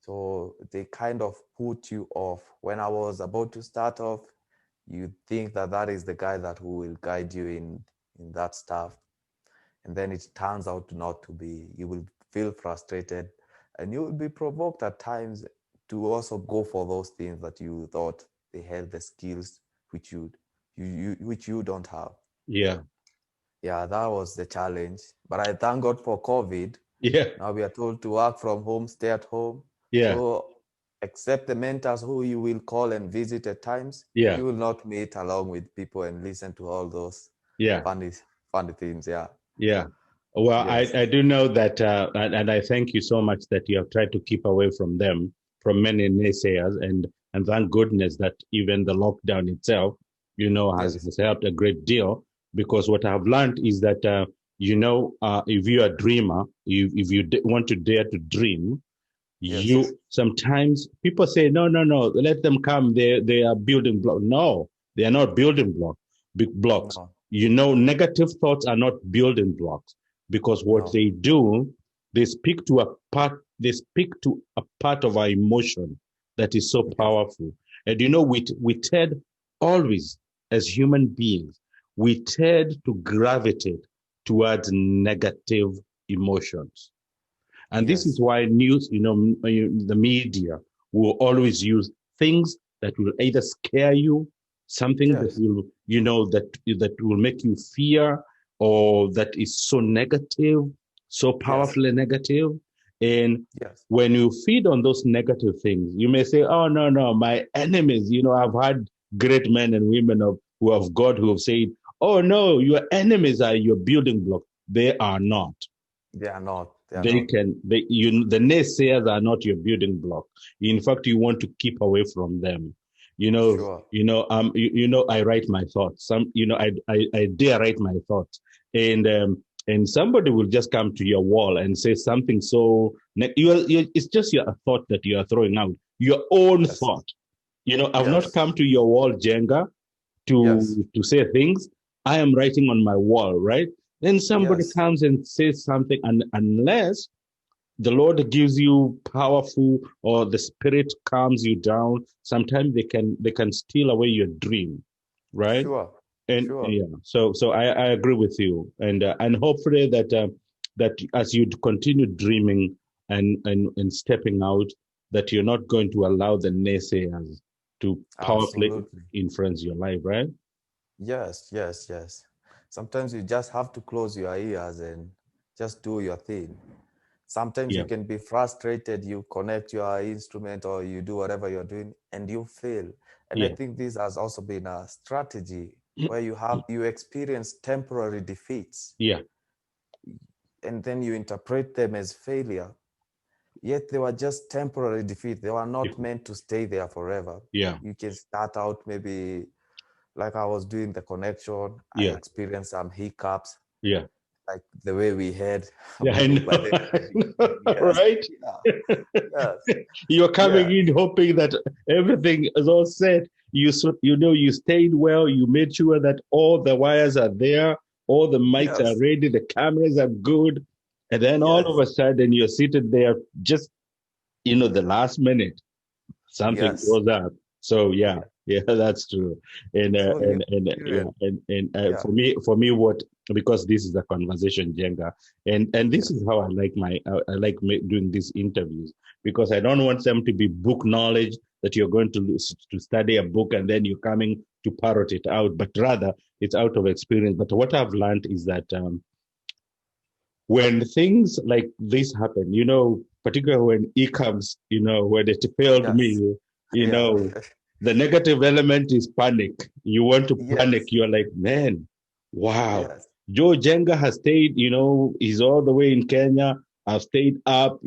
So they kind of put you off. When I was about to start off, you think that that is the guy that who will guide you in that stuff, and then it turns out not to be. You will feel frustrated, and you will be provoked at times to also go for those things that you thought they had the skills which you don't have. yeah, Yeah, that was the challenge. But I thank God for COVID. yeah, Now we are told to work from home, stay at home. yeah, So except the mentors who you will call and visit at times, yeah, you will not meet along with people and listen to all those yeah. funny, funny things. Yeah. Yeah. Well, I, Yes. I do know that, and I thank you so much that you have tried to keep away from them, from many naysayers, and thank goodness that even the lockdown itself, Yes. has helped a great deal. Because what I've learned is that, if you're a dreamer, if you want to dare to dream, Yes. you sometimes people say, no, no, no, let them come. They are building blocks. No, they are not building big blocks. No. Negative thoughts are not building blocks, because what No. they do, they speak to a part of our emotion that is so Yes. powerful. And we tend always, as human beings, we tend to gravitate towards negative emotions. And this is Yes. why news, the media will always use things that will either scare you, something that Yes. will, that will make you fear, or that is so negative, so Yes. powerfully negative. And Yes. when you feed on those negative things, you may say, oh, no, no, my enemies, I've had great men and women who have God who have said, oh, no, your enemies are your building block. They are not. They are not. They are They not. can, the naysayers are not your building block. In fact, you want to keep away from them. Sure. I write my thoughts. I dare write my thoughts, and somebody will just come to your wall and say something so it's just your thought that you are throwing out, your own Yes. thought. I've not Yes. come to your wall, Jenga, Yes. to say things. I am writing on my wall, right? Then somebody Yes. comes and says something, and unless the Lord gives you powerful, or the Spirit calms you down, sometimes they can steal away your dream, right? Sure. And Sure. yeah, so I agree with you, and hopefully that as you continue dreaming and stepping out, that you're not going to allow the naysayers to powerfully Absolutely. influence your life, right? Yes. Yes. Yes. Sometimes you just have to close your ears and just do your thing. Sometimes you Yeah, can be frustrated, you connect your instrument or you do whatever you're doing and you fail. And I yeah, think this has also been a strategy where you experience temporary defeats yeah, and then you interpret them as failure. Yet they were just temporary defeat. They were yeah, not meant to stay there forever. yeah, You can start out maybe like I was doing the connection, I yeah, experienced some hiccups, yeah. like the way we had Yeah, I by know, the end of I the know, yes, right? yeah, yes, You're coming yeah, in hoping that everything is all set. You stayed well. You made sure that all the wires are there, all the mics are yes, ready, the cameras are good, and then all of yes, a sudden you're seated there, just the last minute something yes, goes up. So yeah, yeah. yeah, that's true. And So you yeah, experience, and yeah, for me, what, because this is a conversation, Jenga, and this is yes, how I like doing these interviews, because I don't want them to be book knowledge that you're going to study a book and then you're coming to parrot it out, but rather it's out of experience. But what I've learned is that when things like this happen, particularly when it comes, when it failed yes, me, you yeah, know, the negative element is panic. You want to panic. yes, You're like, man, wow. yes, Joe Jenga has stayed, he's all the way in Kenya. I've stayed up,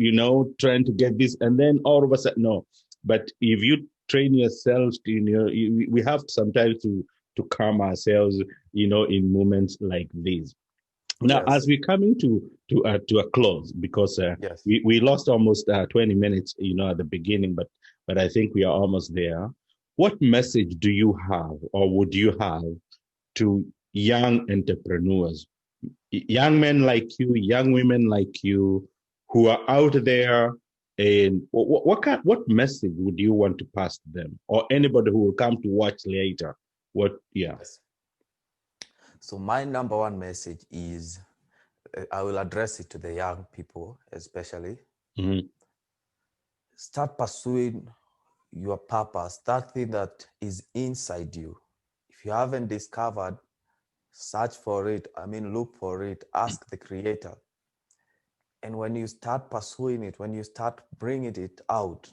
trying to get this. And then all of a sudden, no. But if you train yourself, we have sometimes to calm ourselves, in moments like these. Now, as yes, we're coming to a close, because yes, we lost almost 20 minutes, at the beginning, but I think we are almost there. What message do you have, or would you have, to young entrepreneurs, young men like you, young women like you, who are out there, and what message would you want to pass to them, or anybody who will come to watch later? What? Yeah. yes. So my number one message is, I will address it to the young people, especially. Mhm. Start pursuing your purpose, that thing that is inside you. If you haven't discovered, search for it. I mean, look for it, ask the creator. And when you start pursuing it, when you start bringing it out,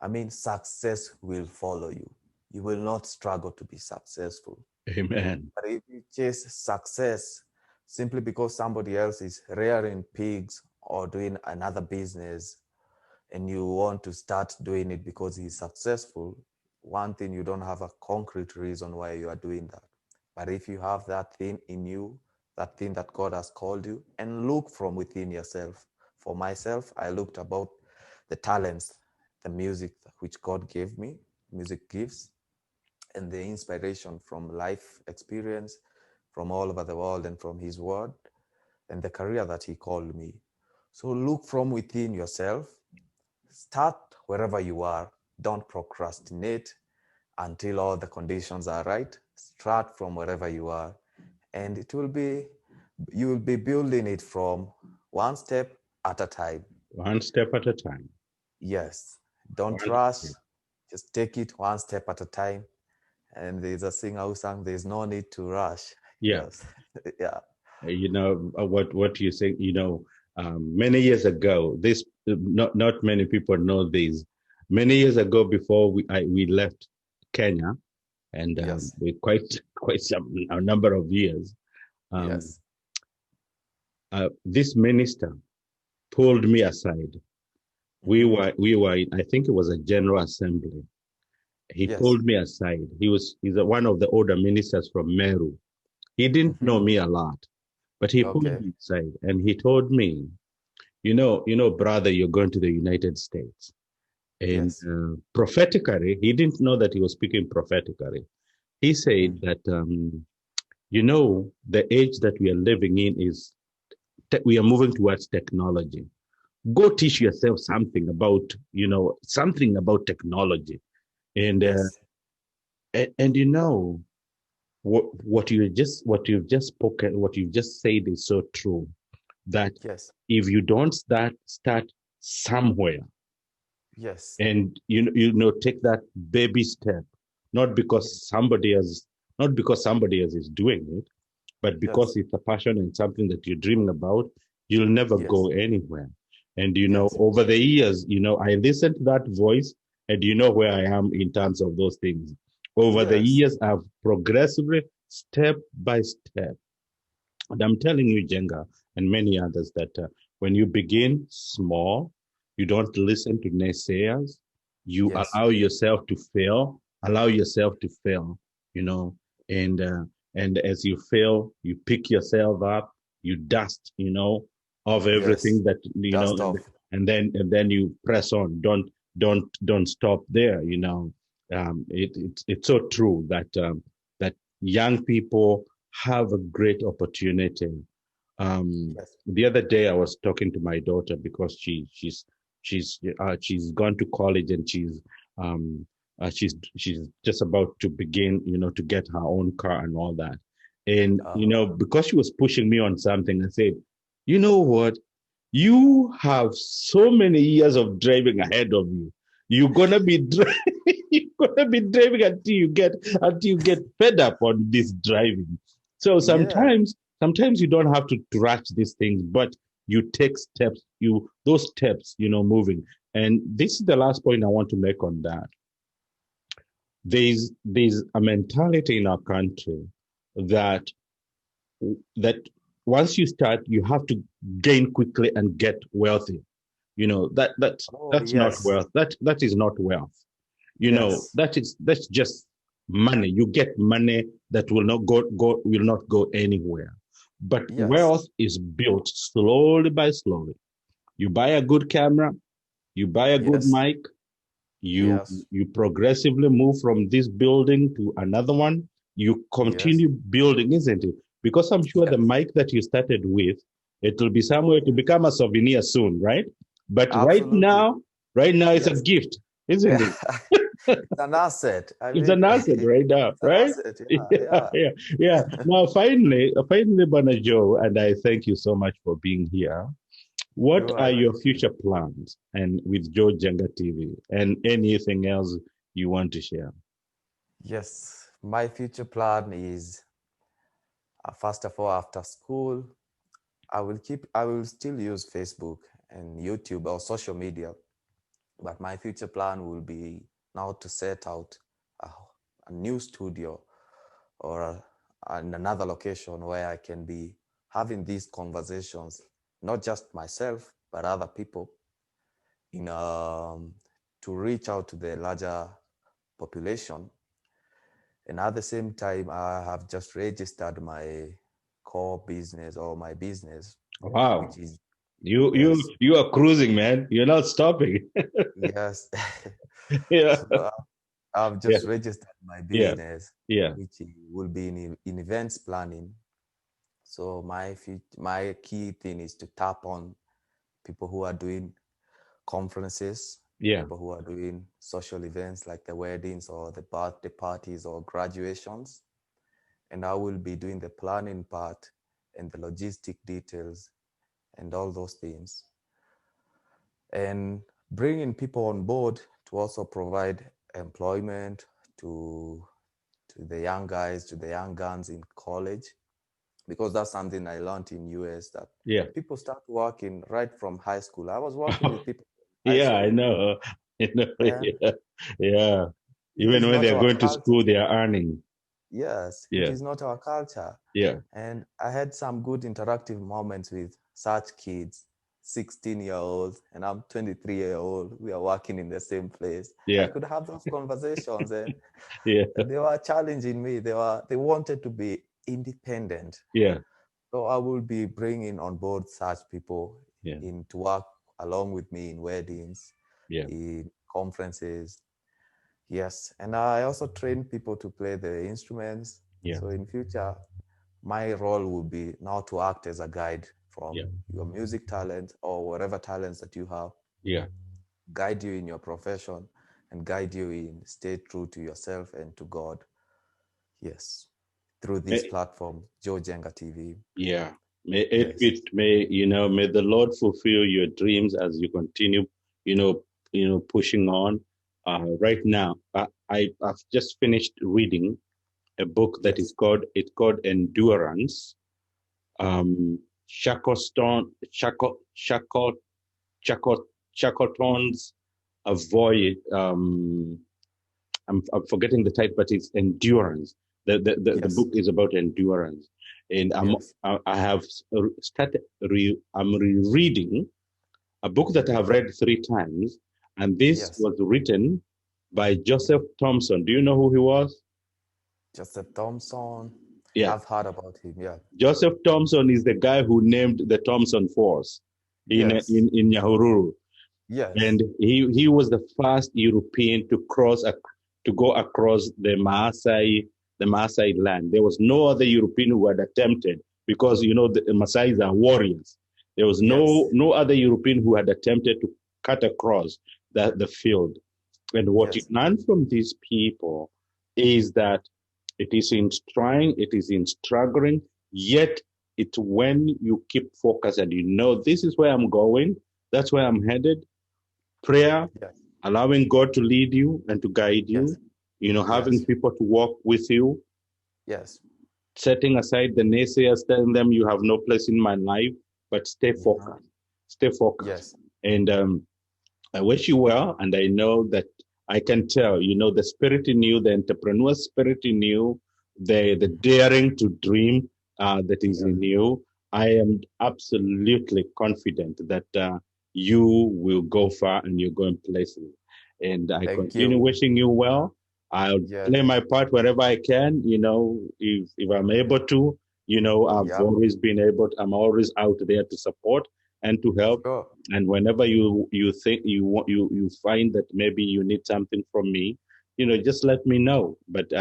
I mean, success will follow you. You will not struggle to be successful. Amen. But if you chase success simply because somebody else is rearing pigs or doing another business, and you want to start doing it because he's successful, one thing, you don't have a concrete reason why you are doing that. But if you have that thing in you, that thing that God has called you, and look from within yourself. For myself, I looked about the talents, the music which God gave me, music gifts, and the inspiration from life experience from all over the world and from his word, and the career that he called me. So look from within yourself. Start wherever you are. Don't procrastinate until all the conditions are right. Start from wherever you are. And you will be building it from one step at a time. One step at a time. Yes. Don't One rush. step. Just take it one step at a time. And there's a singer who sang, "There's no need to rush." Yeah. Yes. Yeah. What you say, many years ago, this not many people know this. Many years ago, before we left Kenya, and Yes. we quite a number of years, um, Yes. this minister pulled me aside. Hmm. I think it was a general assembly. He Yes. pulled me aside. He's one of the older ministers from Meru. He didn't Hmm. know me a lot, but he pulled Okay. me aside and he told me, brother, you're going to the United States. And Yes. prophetically, he didn't know that he was speaking prophetically. He said Mm. that, the age that we are living in is, we are moving towards technology. Go teach yourself something about technology. And, Yes. and what you've just spoken, what you've just said is so true, that Yes. if you don't start somewhere, Yes. and take that baby step, not Yes. because somebody else is doing it, but because Yes. it's a passion and something that you're dreaming about, you'll never go Yes. anywhere. And Yes. over the years, I listened to that voice, and where I am in terms of those things. Over the Yes. years, I've progressively, step by step, and I'm telling you, Jenga, and many others, that when you begin small, you don't listen to naysayers, you Yes. allow yourself to fail, you know, and as you fail, you pick yourself up, you dust, of Yes. everything that, Dust off. and then you press on. Don't stop there, it's so true that young people have a great opportunity. Yes. The other day, I was talking to my daughter because she's gone to college, and she's just about to begin, to get her own car and all that. And Uh, because she was pushing me on something, I said, you know what? You have so many years of driving ahead of you. You're gonna be you're gonna be driving until you get fed up on this driving. So yeah. sometimes you don't have to rush these things, but you take steps. Those steps, moving. And this is the last point I want to make on that. There's a mentality in our country that that once you start, you have to gain quickly and get wealthy. Oh, That's not yes. wealth. That is not wealth. Yes. That's just money. You get money that will not go anywhere. But Yes. wealth is built slowly by slowly. You buy a good camera, you buy a good Yes. mic, you Yes. you progressively move from this building to another one. You Yes. continue building, isn't it? Because I'm sure the Yes. mic that you started with, it will be Oh, somewhere to yeah. become a souvenir soon, right? But Absolutely. right now it's a Yes. gift, isn't it? It's an asset. I It's mean, an asset right now, it's an right? asset. Yeah, Yeah. yeah, yeah. Now, finally, Bana Joe, and I thank you so much for being here. What You are are your welcome. future plans, and with Joe Jenga TV, and anything else you want to share? Yes. My future plan is, first of all, after school, I will still use Facebook and YouTube or social media, but my future plan will be now to set out a, a new studio or another location where I can be having these conversations, not just myself, but other people, in to reach out to the larger population. And at the same time, I have just registered my core business or my business, which Wow, is, you you yes, you are cruising, man. You're not stopping. yes. Yeah, So I've yeah, just registered my yeah, business, yeah. which will be in events planning. So my key thing is to tap on people who are doing conferences, Yeah. people who are doing social events like the weddings or the birthday parties or graduations. And I will be doing the planning part and the logistic details and all those things. And bringing people on board to also provide employment, to the young guys, to the young guns in college, because that's something I learned in US, that Yeah. people start working right from high school. I was working with people in high Yeah, I school, know. I know. and Yeah. Yeah. it Even is when not they're our going to culture. school, they are earning. Yes, it Yeah. is not our culture. Yeah. And I had some good interactive moments with such kids, 16-year-olds, and I'm 23-year-old. We are working in the same place. I Yeah. could have those conversations, and Yeah. they were challenging me. They wanted to be independent. Yeah. So I will be bringing on board such people Yeah. in to work along with me in weddings, Yeah. in conferences. Yes, and I also train people to play the instruments. Yeah. So in future, my role will be now to act as a guide Yeah. from your music talent or whatever talents that you have, Yeah. guide you in your profession, and guide you in stay true to yourself and to God. Yes, through this May, platform, Joe Jenga TV. yeah. Yes, May the Lord fulfill your dreams as you continue, you know, pushing on. Right now, I've just finished reading a book that is yes, called Endurance. Shackleton, Shackle, Shackleton's Voyage. I'm forgetting the title, but it's Endurance. The yes, book is about endurance, and yes, I have started. I'm rereading a book that I have read 3 times, and this yes. was written by Joseph Thompson. Do you know who he was? Joseph Thompson. Yeah, I've heard about him. Yeah. Joseph Thompson is the guy who named the Thompson Force Yes. in Nyahururu. Yes. And he was the first European to to go across the Maasai land. There was no other European who had attempted, because the Maasais are warriors. There was Yes. no other European who had attempted to cut across the field. And what you Yes. learn from these people is that it is in trying, it is in struggling, yet it's when you keep focused and this is where I'm going, that's where I'm headed. Prayer, Yes. allowing God to lead you and to guide Yes. you, having Yes. people to walk with you, Yes. setting aside the naysayers, telling them you have no place in my life, but stay Uh-huh. focused. Stay focused. Yes. And I wish you well. And I know that I can tell, the spirit in you, the entrepreneur spirit in you, the daring to dream that is Yeah. in you. I am absolutely confident that you will go far and you're going places. And I Thank continue you. wishing you well. I'll Yes. play my part wherever I can, if I'm able to, Yep. I'm always out there to support and to help. Sure. And whenever you think you find that maybe you need something from me, just let me know. But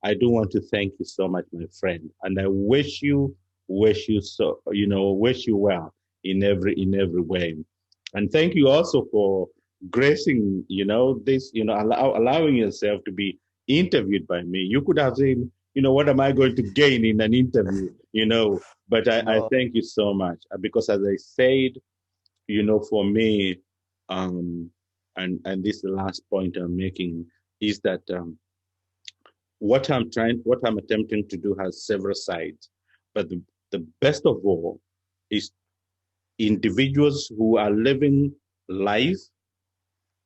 I do want to thank you so much, my friend, and I wish you well in every way. And thank you also for gracing, this, allowing yourself to be interviewed by me. You could have said, what am I going to gain in an interview, but I No. thank you so much, because as I said, for me, and this is the last point I'm making, is that what I'm attempting to do has several sides, but the best of all is individuals who are living life,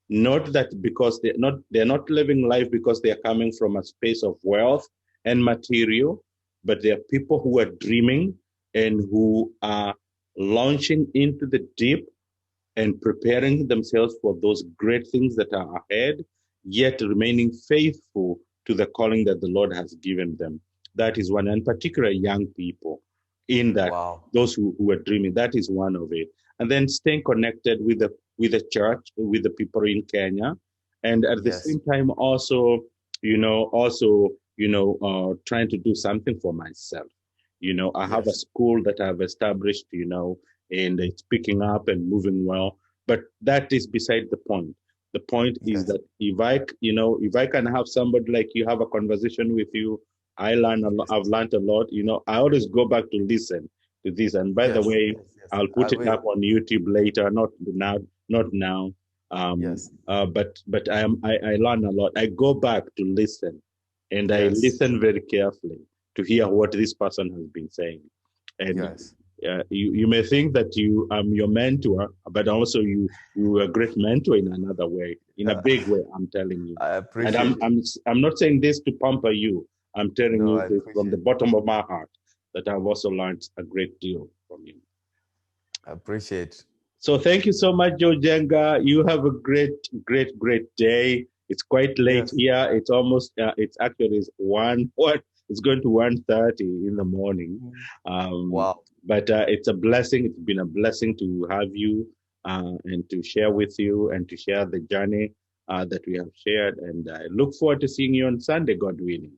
not that because they're not living life because they're coming from a space of wealth and material, but they're people who are dreaming and who are launching into the deep and preparing themselves for those great things that are ahead, yet remaining faithful to the calling that the Lord has given them. That is one, and particularly young people, in that Wow. those who are dreaming, that is one of it. And then staying connected with the church, with the people in Kenya, and at the Yes. same time trying to do something for myself. I have a Yes. school that I've established, and it's picking up and moving well. But that is beside the point. The point is Yes. that if I can have somebody like you have a conversation with you, I learn a lot. Yes. I've learned a lot. I always go back to listen to this. And by the Yes. way, Yes. Yes. I'll I put it will. up on YouTube later. Not now. Yes. But I learn a lot. I go back to listen, and I Yes. listen very carefully to hear what this person has been saying. And Yes. you may think that I'm your mentor, but also you are a great mentor in another way, in a big way. I'm telling you, I and appreciate it. I'm not saying this to pamper you. I'm telling No, you I this from the appreciate it. bottom of my heart that I've also learned a great deal from you. I appreciate it. So thank you so much, Joe Jenga. You have a great day. It's quite late Yes. here. It's almost it's actually is one what it's going to 1:30 in the morning. Mm. Um, Wow. but it's a blessing. It's been a blessing to have you and to share with you and to share the journey that we have shared. And I look forward to seeing you on Sunday, God willing.